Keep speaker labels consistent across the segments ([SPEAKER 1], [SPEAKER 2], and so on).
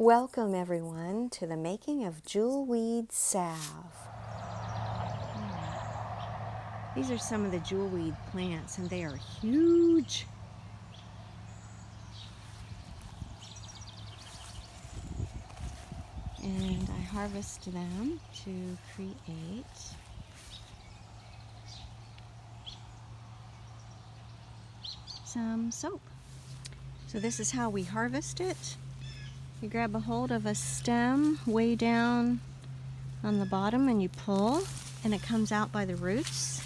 [SPEAKER 1] Welcome everyone to the making of Jewelweed Salve. These are some of the jewelweed plants and they are huge. And I harvest them to create some soap. So this is how we harvest it. You grab a hold of a stem way down on the bottom and you pull, and it comes out by the roots.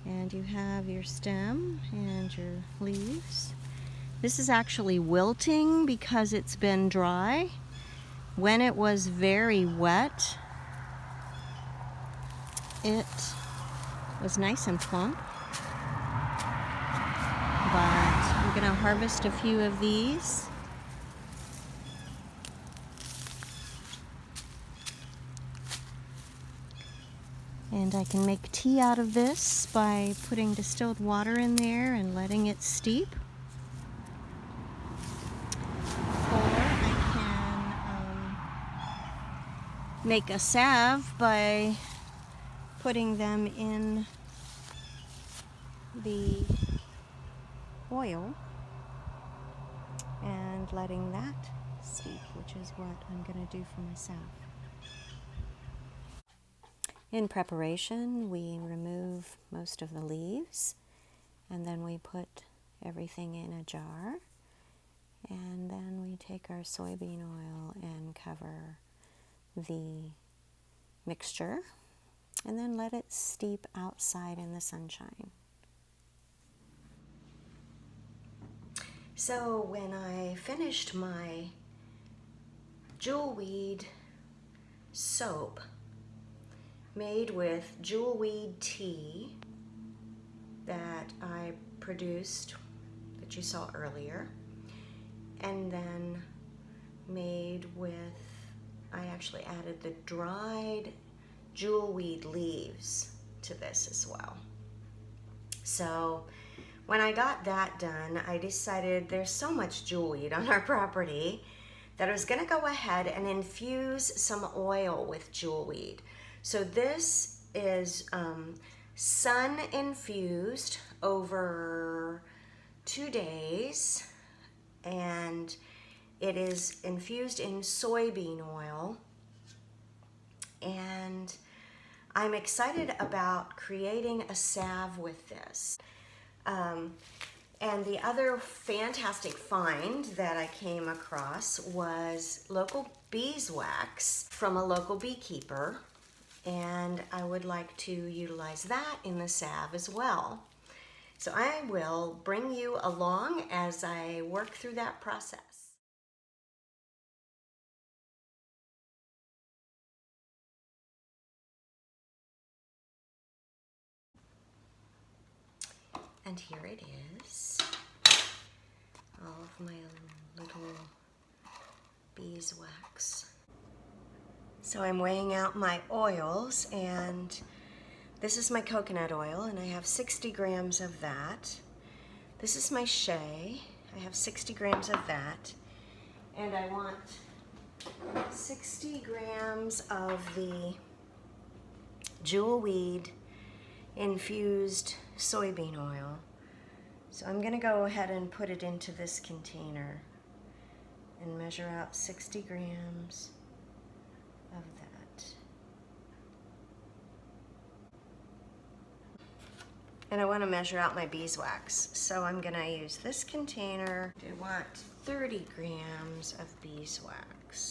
[SPEAKER 1] And you have your stem and your leaves. This is actually wilting because it's been dry. When it was very wet, it was nice and plump. But I'm going to harvest a few of these. And I can make tea out of this by putting distilled water in there and letting it steep. Or I can make a salve by putting them in the oil and letting that steep, which is what I'm going to do for my salve. In preparation, we remove most of the leaves, and then we put everything in a jar, and then we take our soybean oil and cover the mixture, and then let it steep outside in the sunshine. So when I finished my Jewelweed soap, made with jewelweed tea that I produced, that you saw earlier, and then made with, I actually added the dried jewelweed leaves to this as well. So when I got that done, I decided there's so much jewelweed on our property that I was gonna go ahead and infuse some oil with jewelweed. So this is sun infused over 2 days, and it is infused in soybean oil, and I'm excited about creating a salve with this. And the other fantastic find that I came across was local beeswax from a local beekeeper, and I would like to utilize that in the salve as well. So I will bring you along as I work through that process. And here it is, all of my little beeswax. So I'm weighing out my oils, and this is my coconut oil, and I have 60 grams of that. This is my shea, I have 60 grams of that. And I want 60 grams of the Jewelweed infused soybean oil. So I'm gonna go ahead and put it into this container and measure out 60 grams of that. And I want to measure out my beeswax, so I'm going to use this container. I want 30 grams of beeswax.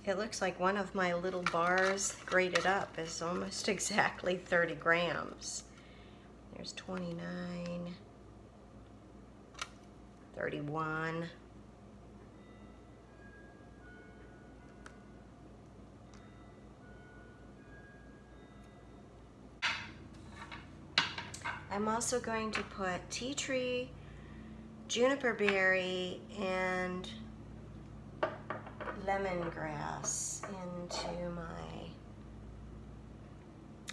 [SPEAKER 1] It looks like one of my little bars grated up is almost exactly 30 grams. There's 29, 31. I'm also going to put tea tree, juniper berry, and lemongrass into my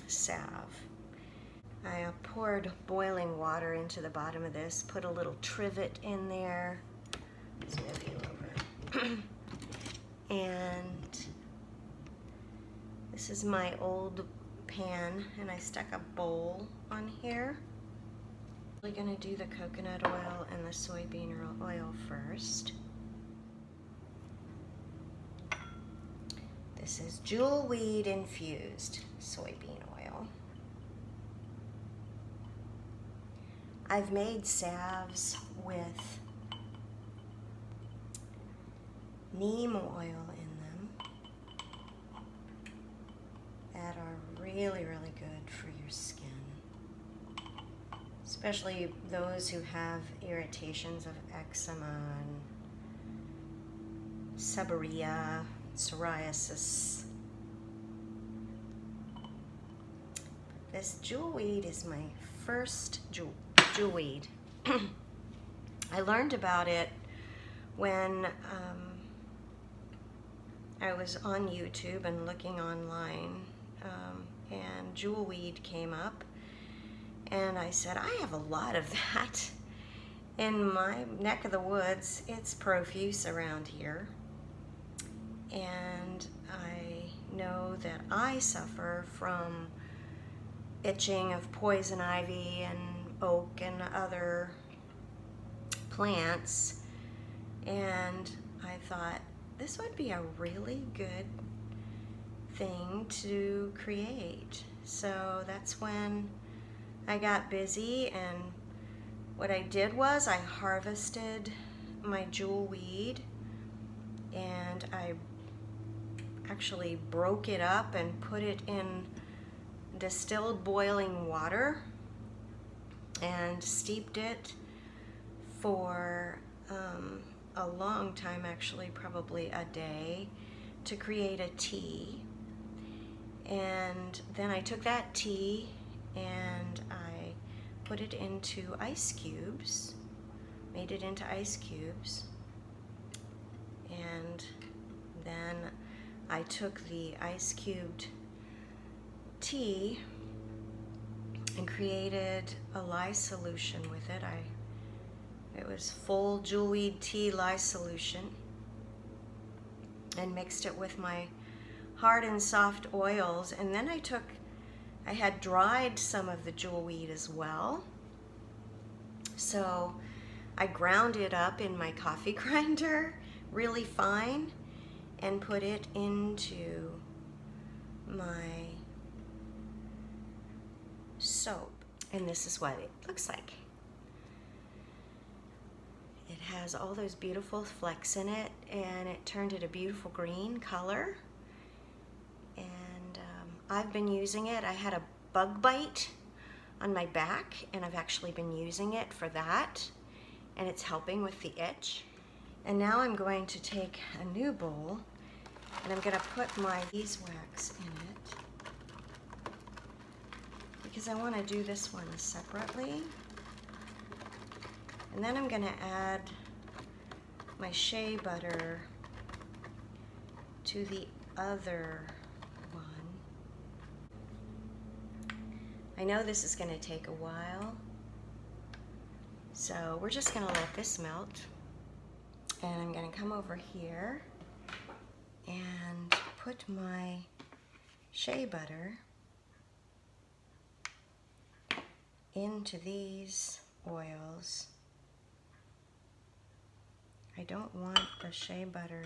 [SPEAKER 1] salve. I poured boiling water into the bottom of this, put a little trivet in there. Let's move you over. And this is my old pan, and I stuck a bowl on here. We're going to do the coconut oil and the soybean oil first. This is Jewelweed infused soybean oil. I've made salves with neem oil in them that are really, really good for your skin, especially those who have irritations of eczema and seborrhea, psoriasis. This Jewelweed is my first Jewelweed. I learned about it when I was on YouTube and looking online, and Jewelweed came up, and I said, I have a lot of that in my neck of the woods. It's profuse around here, and I know that I suffer from itching of poison ivy and oak and other plants, and I thought this would be a really good thing to create. So that's when I got busy, and what I did was I harvested my Jewelweed, and I actually broke it up and put it in distilled boiling water and steeped it for a long time, actually probably a day, to create a tea. And then I took that tea and I put it into ice cubes, made it into ice cubes, and then I took the ice cubed tea and created a lye solution with it. It was full Jewelweed tea lye solution, and mixed it with my hard and soft oils. And then I had dried some of the Jewelweed as well. So I ground it up in my coffee grinder really fine and put it into my soap. And this is what it looks like. It has all those beautiful flecks in it, and it turned it a beautiful green color. And I've been using it. I had a bug bite on my back, and I've actually been using it for that, and it's helping with the itch. And now I'm going to take a new bowl, and I'm going to put my beeswax in it, because I want to do this one separately. And then I'm going to add my shea butter to the other one. I know this is going to take a while, so we're just going to let this melt. And I'm going to come over here and put my shea butter into these oils. I don't want the shea butter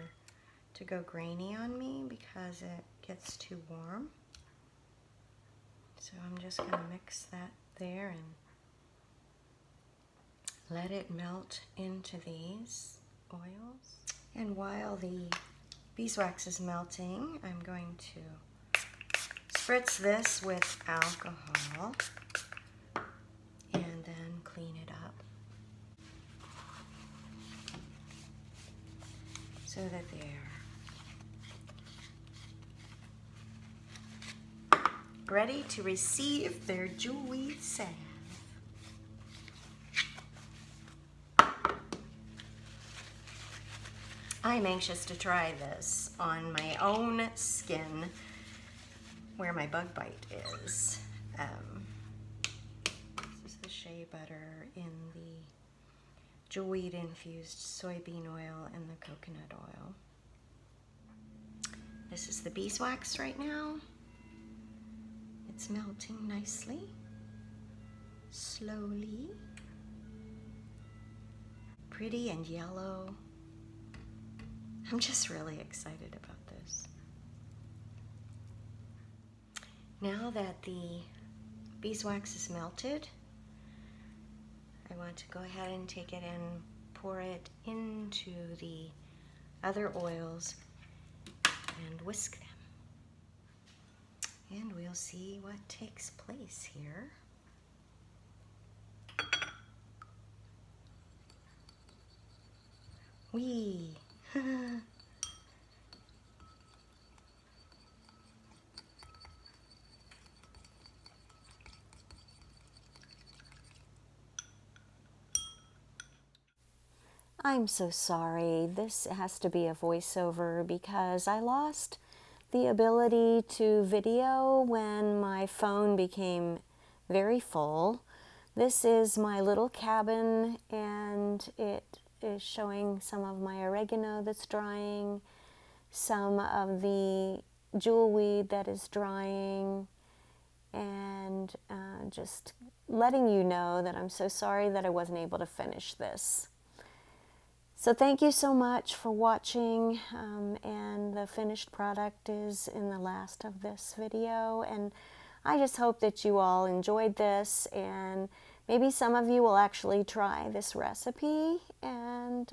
[SPEAKER 1] to go grainy on me because it gets too warm. So I'm just going to mix that there and let it melt into these oils. And while the beeswax is melting, I'm going to spritz this with alcohol and then clean it up so that they're ready to receive their Jewelweed Salve. I'm anxious to try this on my own skin where my bug bite is. This is the shea butter in the Jewelweed infused soybean oil and the coconut oil. This is the beeswax right now. It's melting nicely, slowly. Pretty and yellow. I'm just really excited about this. Now that the beeswax is melted, I want to go ahead and take it and pour it into the other oils and whisk them. And we'll see what takes place here. Wee! I'm so sorry. This has to be a voiceover because I lost the ability to video when my phone became very full. This is my little cabin and it is showing some of my oregano that's drying, some of the jewelweed that is drying, and just letting you know that I'm so sorry that I wasn't able to finish this. So thank you so much for watching, and the finished product is in the last of this video, and I just hope that you all enjoyed this, and maybe some of you will actually try this recipe and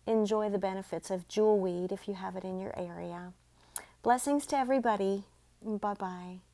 [SPEAKER 1] enjoy the benefits of jewelweed if you have it in your area. Blessings to everybody. Bye-bye.